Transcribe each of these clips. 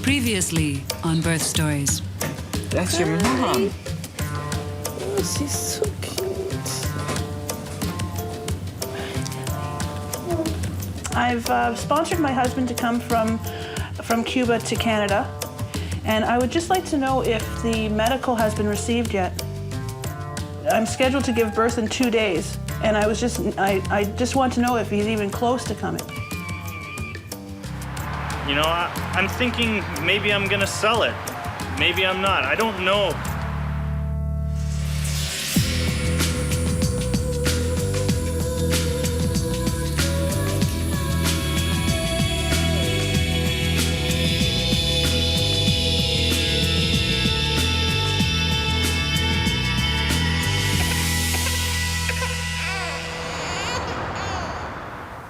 Previously on Birth Stories. That's your mom. Oh, she's so cute. I've sponsored my husband to come from Cuba to Canada, and I would just like to know if the medical has been received yet. I'm scheduled to give birth in 2 days, and I just want to know if he's even close to coming. You know, I'm thinking maybe I'm gonna sell it. Maybe I'm not. I don't know.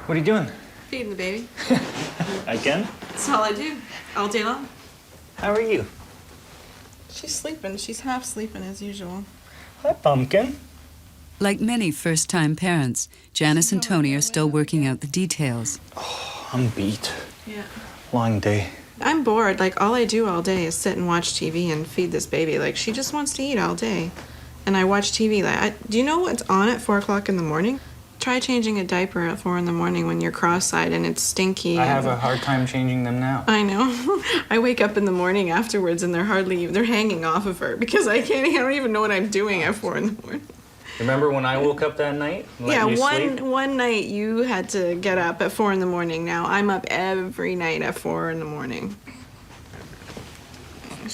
What are you doing? Feeding the baby. Again? That's all I do, all day long. How are you? She's sleeping. She's half sleeping as usual. Hi, Pumpkin. Like many first-time parents, Janice and Tony are still working out the details. Oh, I'm beat. Yeah. Long day. I'm bored. Like, all I do all day is sit and watch TV and feed this baby. Like, she just wants to eat all day. And I watch TV. Do you know what's on at 4 o'clock in the morning? Try changing a diaper at 4 in the morning when you're cross-eyed and it's stinky. I have a hard time changing them now. I know. I wake up in the morning afterwards and they're hanging off of her because I don't even know what I'm doing at 4 in the morning. Remember when I woke up that night? Yeah, one night you had to get up at 4 in the morning. Now I'm up every night at 4 in the morning.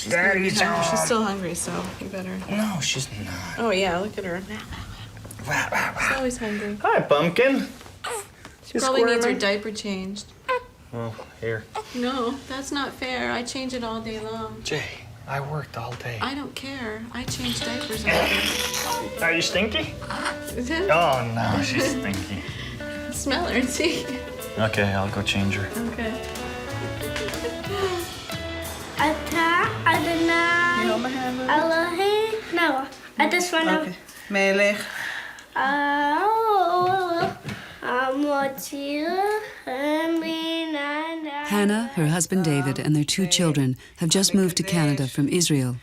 Daddy's home. She's still hungry, so you better. No, she's not. Oh yeah, look at her. She's always hungry. Hi, Pumpkin. She probably needs her diaper changed. Well, here. No, that's not fair. I change it all day long. Jay, I worked all day. I don't care. I change diapers all day. Are you stinky? Is it? Oh, no, she's stinky. Smell her and see. Okay, I'll go change her. Okay. Ata Adonai Elohim Noah. I just want to. Melech. Hannah, her husband David, and their 2 children have just moved to Canada from Israel.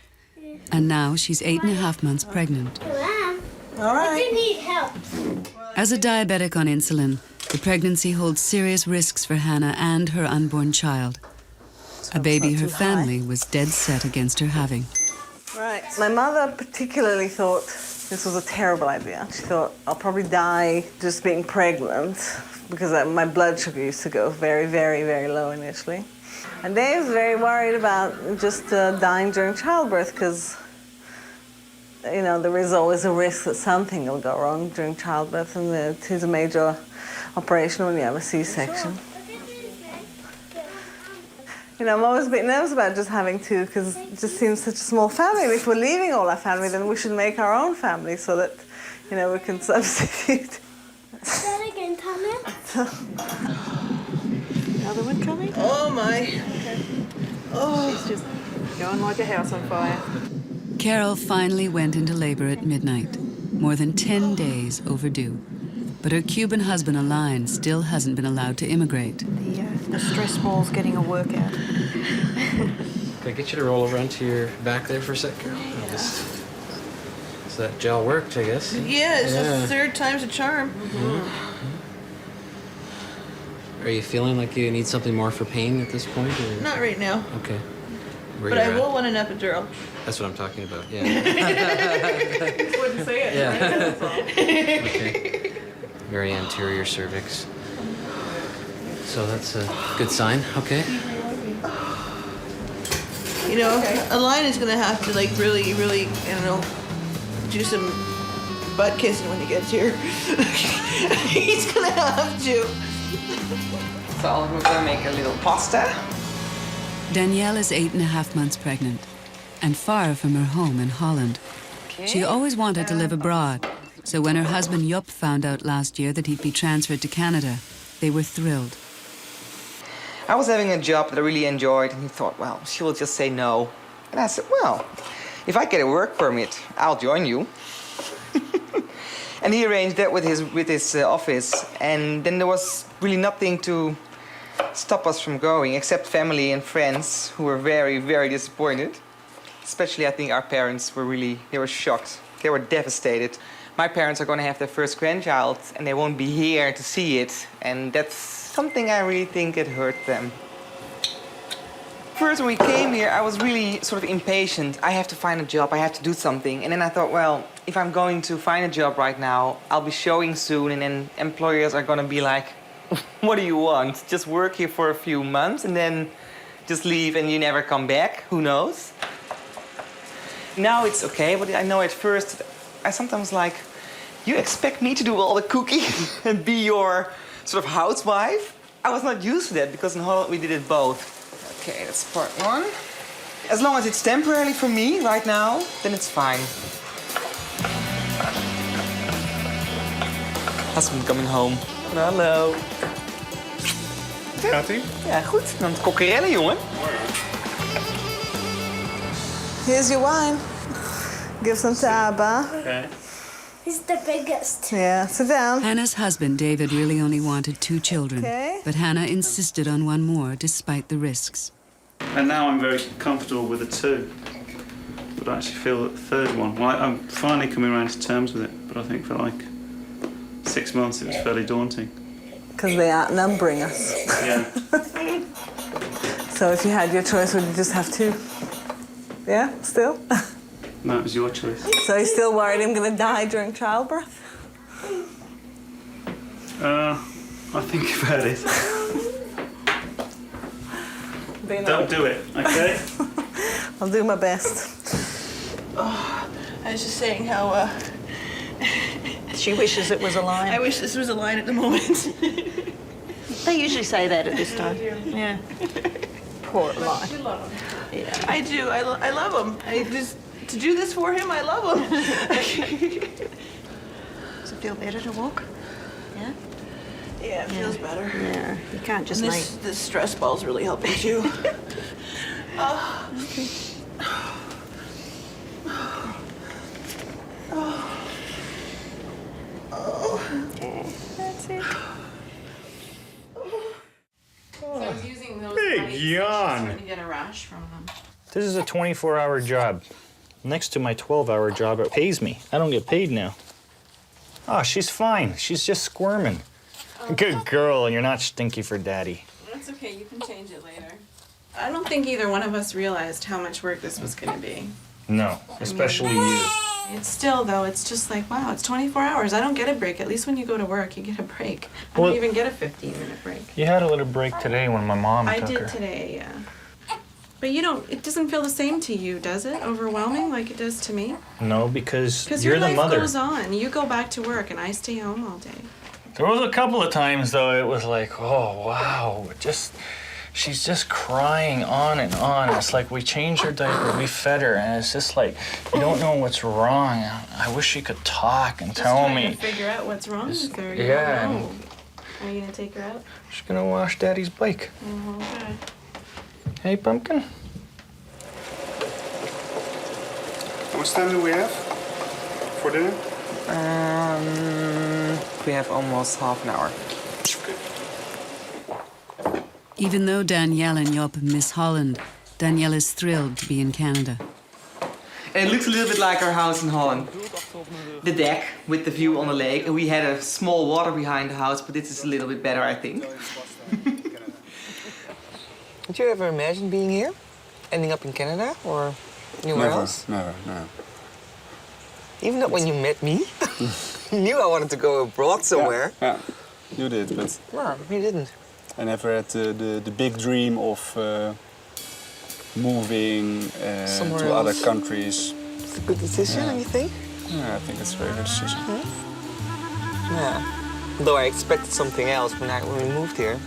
And now she's 8.5 months pregnant. All right. I need help. As a diabetic on insulin, the pregnancy holds serious risks for Hannah and her unborn child. A baby her family was dead set against her having. Right. My mother particularly thought this was a terrible idea. She thought, I'll probably die just being pregnant because my blood sugar used to go very, very, very low initially. And Dave was very worried about just dying during childbirth because, you know, there is always a risk that something will go wrong during childbirth, and it is a major operation when you have a C-section. You know, I'm always a bit nervous about just having 2 because it just seems such a small family. And if we're leaving all our family, then we should make our own family so that, you know, we can substitute. Is that again, Thomas? Another one coming? Oh my. Okay. Oh. She's just going like a house on fire. Carol finally went into labor at midnight, more than 10 days overdue. But her Cuban husband, Alain, still hasn't been allowed to immigrate. The stress ball's getting a workout. Can I get you to roll over onto your back there for a sec, Carol? So that gel worked, I guess. Yeah, it's the 3rd time's a charm. Are you feeling like you need something more for pain at this point? Or? Not right now, Okay. but I will want an epidural. That's what I'm talking about, yeah. Wouldn't say it. Yeah. Right? That's all. Okay. Very anterior cervix. So that's a good sign, okay? You know, Alain is gonna have to like really, really, I don't know, do some butt kissing when he gets here. He's gonna have to. So we're gonna make a little pasta. Danielle is 8.5 months pregnant and far from her home in Holland. She always wanted to live abroad, so when her husband Jupp found out last year that he'd be transferred to Canada, they were thrilled. I was having a job that I really enjoyed, and he thought, well, she will just say no. And I said, well, if I get a work permit, I'll join you. And he arranged that with his office, and then there was really nothing to stop us from going, except family and friends who were very, very disappointed. Especially, I think our parents were they were shocked. They were devastated. My parents are going to have their first grandchild and they won't be here to see it. And that's something I really think it hurt them. First, when we came here, I was really sort of impatient. I have to find a job, I have to do something. And then I thought, well, if I'm going to find a job right now, I'll be showing soon and then employers are going to be like, what do you want? Just work here for a few months and then just leave and you never come back? Who knows? Now it's okay, but I know at first I sometimes like, you expect me to do all the cooking and be your sort of housewife? I was not used to that because in Holland we did it both. Okay, that's part one. As long as it's temporarily for me right now, then it's fine. Husband coming home. Hallo. Gaat-ie? Ja, goed. Aan het kokkerellen, jongen. Here's your wine. Give some to Abba. Okay. He's the biggest. Yeah, sit down. Hannah's husband, David, really only wanted 2 children. Okay. But Hannah insisted on one more, despite the risks. And now I'm very comfortable with the 2. But I actually feel that the third one, well, I'm finally coming around to terms with it, but I think for like 6 months it was fairly daunting. Because they are outnumbering us. Yeah. So if you had your choice, would you just have 2? Yeah, still? No, it was your choice. So you're still worried I'm going to die during childbirth? I think about it. Don't do it, okay? I'll do my best. Oh, I was just saying how She wishes it was a lion. I wish this was a line at the moment. They usually say that at this time. Yeah. Poor lion. You love him. Yeah. I do. I love him. To do this for him, I love him. Does it feel better to walk? Yeah? Yeah, it feels better. Yeah. You can't just And lay. this stress ball's really helping too. Okay. Okay. That's it. So I was using those Big lights, yawn. trying to get a rash from them. This is a 24-hour job. Next to my 12-hour job, it pays me. I don't get paid now. Oh, she's fine. She's just squirming. Good girl, and you're not stinky for daddy. That's okay, you can change it later. I don't think either one of us realized how much work this was going to be. No, especially you. It's still, though, it's just like, wow, it's 24 hours. I don't get a break. At least when you go to work, you get a break. I Well- don't even get a 15-minute break. You had a little break today when my mom I took did her. today, yeah. But you don't, it doesn't feel the same to you, does it? Overwhelming like it does to me? No, because Because you're your the life mother. goes on. You go back to work and I stay home all day. There was a couple of times, though, it was like, oh, wow, she's just crying on and on. It's like we changed her diaper, we fed her, and it's just like, you don't know what's wrong. I wish she could talk and tell Just me. trying to figure out what's wrong with her. You Yeah, don't and- know. Are you going to take her out? She's gonna wash Daddy's bike. Okay. Hey, Pumpkin? How much time do we have for dinner? We have almost half an hour. Even though Danielle and Job miss Holland, Danielle is thrilled to be in Canada. And it looks a little bit like our house in Holland. The deck with the view on the lake. And we had a small water behind the house, but this is a little bit better, I think. Did you ever imagine being here? Ending up in Canada or anywhere else? Never. Even not when you met me? You knew I wanted to go abroad somewhere. Yeah, you did, but No, we didn't. I never had the big dream of moving Somewhere to other else. countries. It's a good decision, Yeah. you think? Yeah, I think it's a very good decision. Yeah. Though I expected something else when we moved here.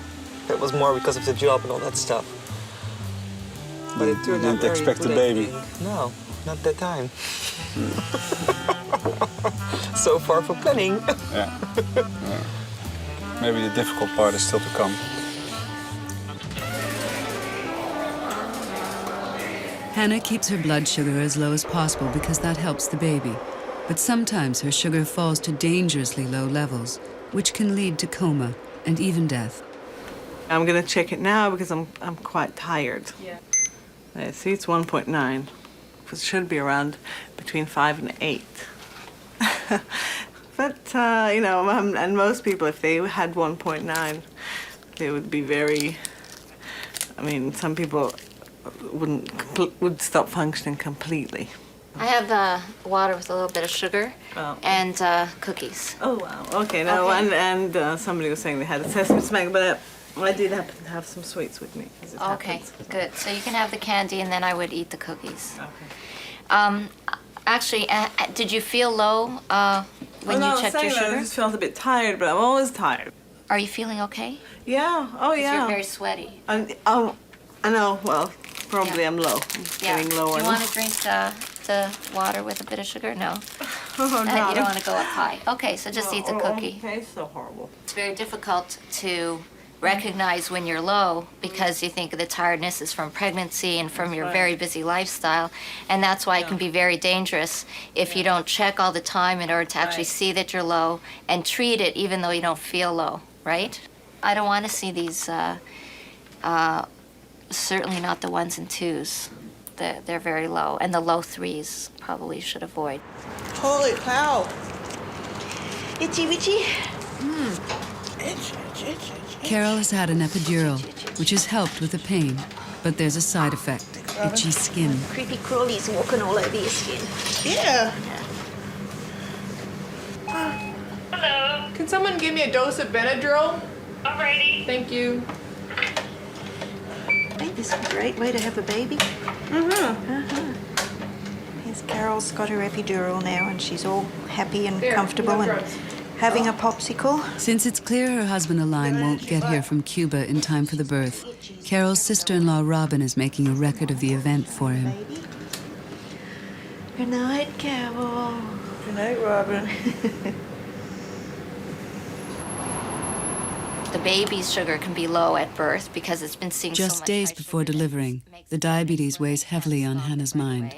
That was more because of the job and all that stuff. But it turned out Didn't very expect good, a I baby. think. No, not that time. So far for planning. Yeah. Maybe the difficult part is still to come. Hannah keeps her blood sugar as low as possible because that helps the baby. But sometimes her sugar falls to dangerously low levels, which can lead to coma and even death. I'm gonna check it now because I'm quite tired. Yeah. See, it's 1.9. It should be around between 5 and 8. But you know, and most people, if they had 1.9, they would be very. I mean, some people would stop functioning completely. I have water with a little bit of sugar and cookies. Oh wow! Okay, no, Okay. and somebody was saying they had a sesame smack, but I did happen to have some sweets with me. As it Okay, happens. good. So you can have the candy, and then I would eat the cookies. Okay. Actually, did you feel low when you checked your I sugar? just felt a bit tired, but I'm always tired. Are you feeling okay? Yeah. Oh 'Cause yeah. You're very sweaty. I know. Well, probably Yeah. I'm low. I'm getting lower. Do you want to drink the water with a bit of sugar? No. Oh, no. You don't want to go up high. Okay, so just eat the cookie. Okay, so horrible. It's very difficult to recognize when you're low because you think the tiredness is from pregnancy and from your very busy lifestyle, and that's why it can be very dangerous if you don't check all the time in order to actually see that you're low and treat it even though you don't feel low, right? I don't want to see these, certainly not the 1s and 2s. They're very low, and the low 3s probably should avoid. Holy cow! Itchy, witchy. Carol has had an epidural, which has helped with the pain, but there's a side effect, itchy skin. Creepy crawlies walking all over your skin. Yeah. Hello. Can someone give me a dose of Benadryl? Alrighty. Thank you. Ain't this a great way to have a baby? Here's Carol's got her epidural now, and she's all happy and comfortable and having a popsicle. Since it's clear her husband Align won't get here from Cuba in time for the birth, Carol's sister-in-law Robin is making a record of the event for him. Good night, Carol. Good night, Robin. The baby's sugar can be low at birth because it's been seeing so Just much days high before sugar that delivering, the diabetes weighs heavily on Hannah's mind.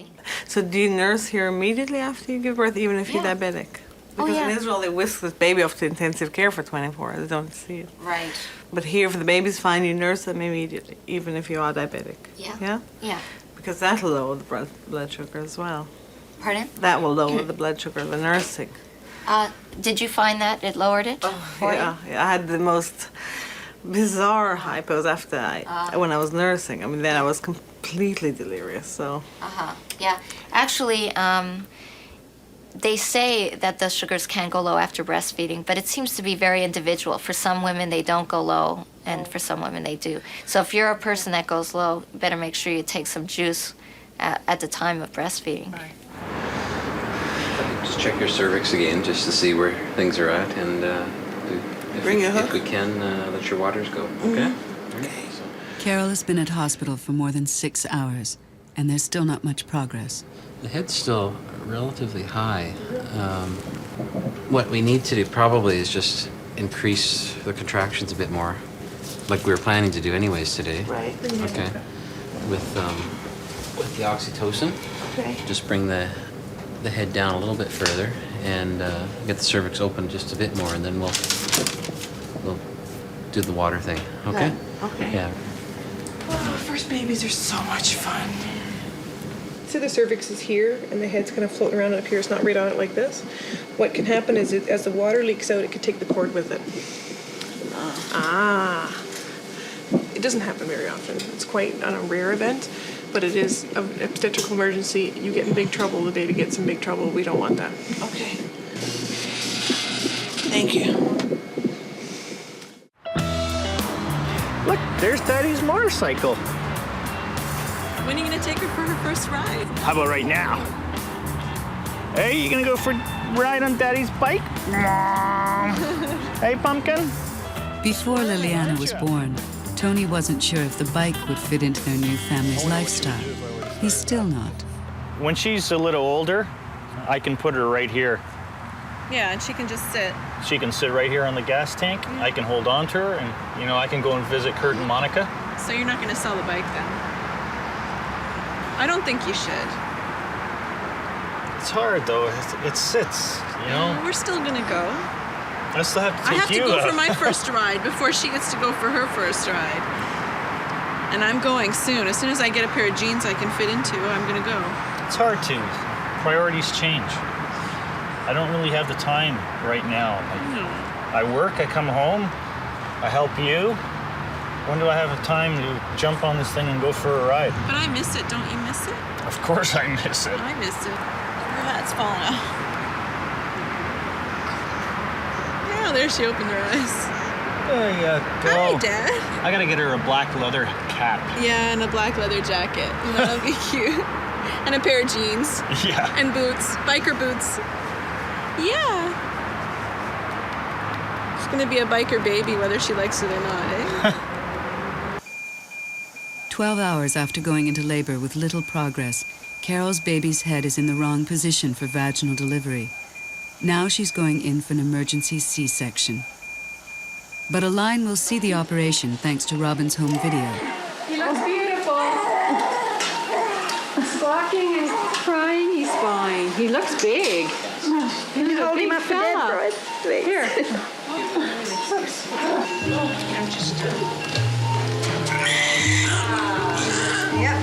So do you nurse here immediately after you give birth, even if you're diabetic? Because in Israel, they whisk this baby off to intensive care for 24 hours. They don't see it. Right. But here, if the baby's fine, you nurse them immediately, even if you are diabetic. Yeah. Yeah? Yeah. Because that'll lower the blood sugar as well. Pardon? That will lower the blood sugar, the nursing. Did you find that it lowered it? For you? Yeah, I had the most bizarre hypos after when I was nursing. I mean, then I was completely delirious, so. Yeah. Actually, they say that the sugars can go low after breastfeeding, but it seems to be very individual. For some women, they don't go low, and for some women, they do. So if you're a person that goes low, you better make sure you take some juice at the time of breastfeeding. Right. Just check your cervix again just to see where things are at, and if we can, let your waters go. Okay? Okay. So. Carol has been at hospital for more than 6 hours, and there's still not much progress. The head's still relatively high. What we need to do probably is just increase the contractions a bit more, like we were planning to do anyways today. Right. Okay. With the oxytocin. Okay. Just bring the head down a little bit further and get the cervix open just a bit more, and then we'll do the water thing. Okay? Okay. Yeah. Oh, first babies are so much fun. So the cervix is here, and the head's kind of floating around up here. It's not right on it like this. What can happen is, as the water leaks out, it could take the cord with it. It doesn't happen very often. It's quite a rare event, but it is an obstetrical emergency. You get in big trouble, the baby gets in big trouble. We don't want that. Okay. Thank you. Look, there's Daddy's motorcycle. When are you going to take her for her first ride? How about right now? Hey, you gonna go for a ride on Daddy's bike? Hey, Pumpkin? Before Liliana was born, Tony wasn't sure if the bike would fit into their new family's lifestyle. He's still not. When she's a little older, I can put her right here. Yeah, and she can just sit. She can sit right here on the gas tank. I can hold on to her, and I can go and visit Kurt and Monica. So you're not going to sell the bike then? I don't think you should. It's hard though. It sits, We're still going to go. I still have to take I have to you go out. for my first ride before she gets to go for her first ride. And I'm going soon. As soon as I get a pair of jeans I can fit into, I'm going to go. It's hard to. Priorities change. I don't really have the time right now. I work, I come home, I help you. When do I have the time to jump on this thing and go for a ride? But I miss it. Don't you miss it? Of course I miss it. I miss it. Her hat's falling off. Oh, there she opened her eyes. There you go. Hi, Dad. I gotta get her a black leather cap. Yeah, and a black leather jacket. That'll be cute. And a pair of jeans. Yeah. And boots. Biker boots. Yeah. She's gonna be a biker baby whether she likes it or not, eh? 12 hours after going into labor with little progress, Carol's baby's head is in the wrong position for vaginal delivery. Now she's going in for an emergency C-section. But Aline will see the operation thanks to Robin's home video. He looks beautiful. Squawking and crying, he's fine. He looks big. Can you hold him up for Deborah, please? Here. I'm just... Yep.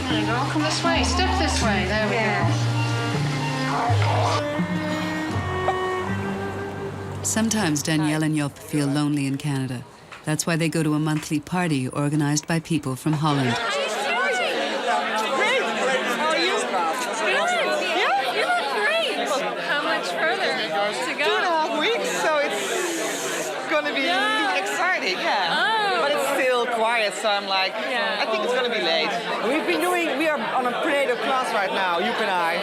There you go. Come this way. Step this way. There we go. Sometimes Danielle and Job feel lonely in Canada. That's why they go to a monthly party organized by people from Holland. How much further to go? 2.5 weeks, so it's gonna be exciting, But it's still quiet, so I'm like, I think it's gonna be late. We are on a prenatal class right now, Joep and I.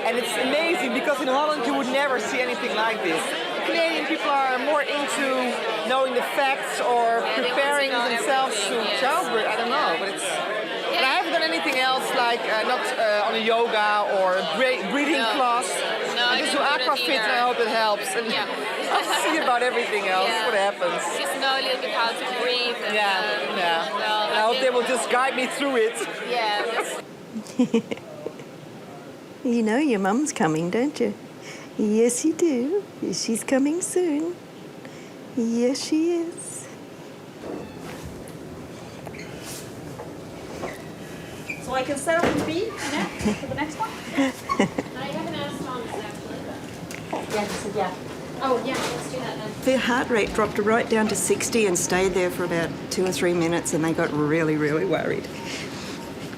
And it's amazing because in Holland you would never see anything like this. Canadian people are more into knowing the facts or preparing themselves to childbirth. I don't know, but it's. And I haven't done anything else like not on a yoga or breathing class. I just do aquafit and I hope it helps. And I'll see about everything else, what happens. Just know a little bit how to breathe. And, I hope they will just guide me through it. Yeah. You know your mum's coming, don't you? Yes, you do. She's coming soon. Yes, she is. So I can set up and feed for the next one? I haven't asked Thomas actually, but... Yeah, he said yeah. Oh, yeah, let's do that then. Their heart rate dropped right down to 60 and stayed there for about 2 or 3 minutes, and they got really, really worried.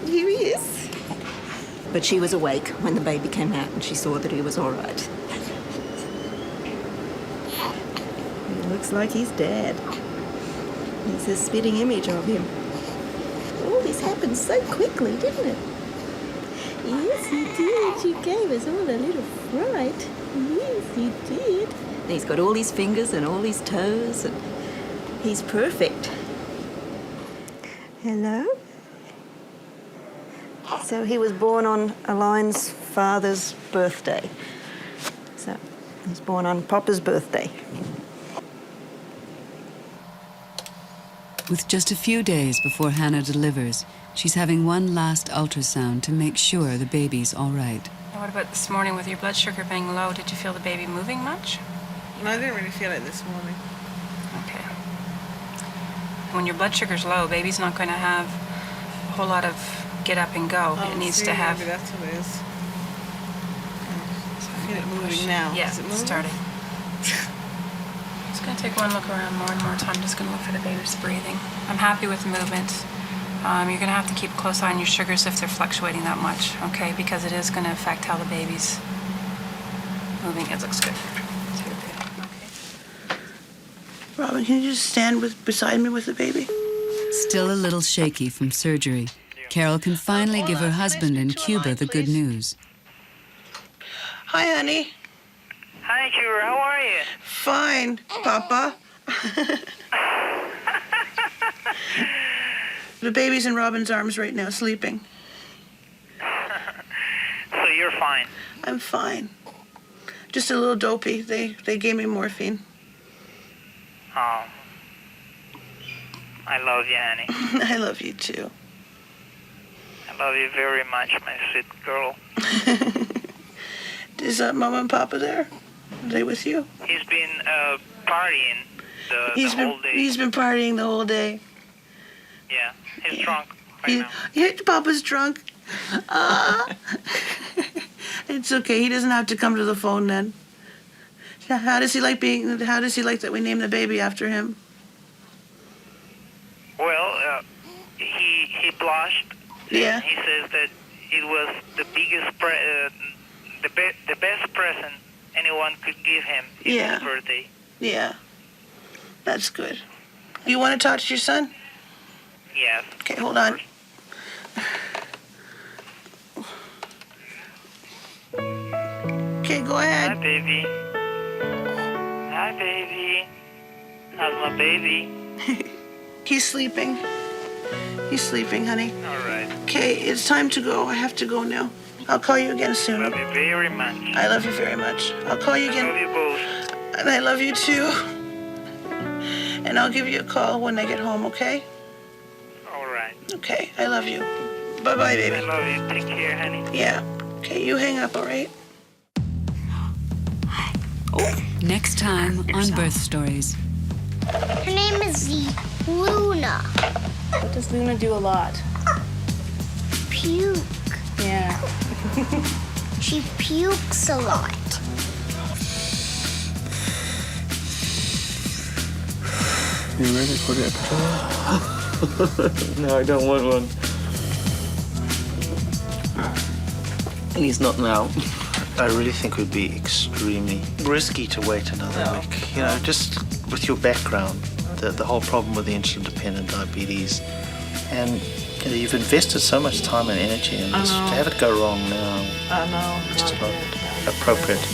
Here he is. But she was awake when the baby came out and she saw that he was all right. He looks like he's dead. He's a spitting image of him. All this happened so quickly, didn't it? Yes, he did. You gave us all a little fright. Yes, he did. And he's got all his fingers and all his toes, and he's perfect. Hello? So he was born on Aline's father's birthday. So he was born on Papa's birthday. With just a few days before Hannah delivers, she's having one last ultrasound to make sure the baby's all right. What about this morning with your blood sugar being low? Did you feel the baby moving much? No, I didn't really feel it this morning. Okay. When your blood sugar's low, baby's not going to have a whole lot of get up and go. Oh, it needs to have... Maybe that's what it is. I feel it moving now. Yeah, is it moving? started. Just going to take one look around more and more time. Just going to look for the baby's breathing. I'm happy with the movement. You're going to have to keep a close eye on your sugars if they're fluctuating that much, okay? Because it is going to affect how the baby's moving. It looks good. Robin, can you just stand beside me with the baby? Still a little shaky from surgery, Carol can finally give her husband in Cuba the good news. Hi, honey. Hi, Cuba. How are you? Fine, Papa. The baby's in Robin's arms right now, sleeping. So you're fine? I'm fine. Just a little dopey. They gave me morphine. Oh. I love you, honey. I love you, too. I love you very much, my sweet girl. Is Mama and Papa there? Are they with you? He's been partying the whole day. He's been partying the whole day. Yeah, he's drunk right now. Yeah, Papa's drunk. It's okay. He doesn't have to come to the phone then. How does he like that we named the baby after him? Well, he blushed. Yeah. He says that it was the biggest, the best present anyone could give him for his birthday. Yeah. That's good. You want to talk to your son? Yes. Okay, hold on. Okay, go ahead. Hi, baby. Hi, baby. How's my baby? He's sleeping. He's sleeping, honey. All right. Okay, it's time to go. I have to go now. I'll call you again soon. Love you very much. I love you very much. I'll call you again. I love you both. And I love you too. And I'll give you a call when I get home, okay? All right. Okay, I love you. Bye-bye, baby. I love you. Take care, honey. Yeah. Okay, you hang up, all right? Next time on Birth Stories. Her name is Luna. What does Luna do a lot? Puke. Yeah. She pukes a lot. You ready for the epidural? No, I don't want one. At least not now. I really think it would be extremely risky to wait another week. You know, just with your background, the whole problem with the insulin-dependent diabetes, and you know, you've invested so much time and energy in this. To have it go wrong now, I know. it's just not appropriate.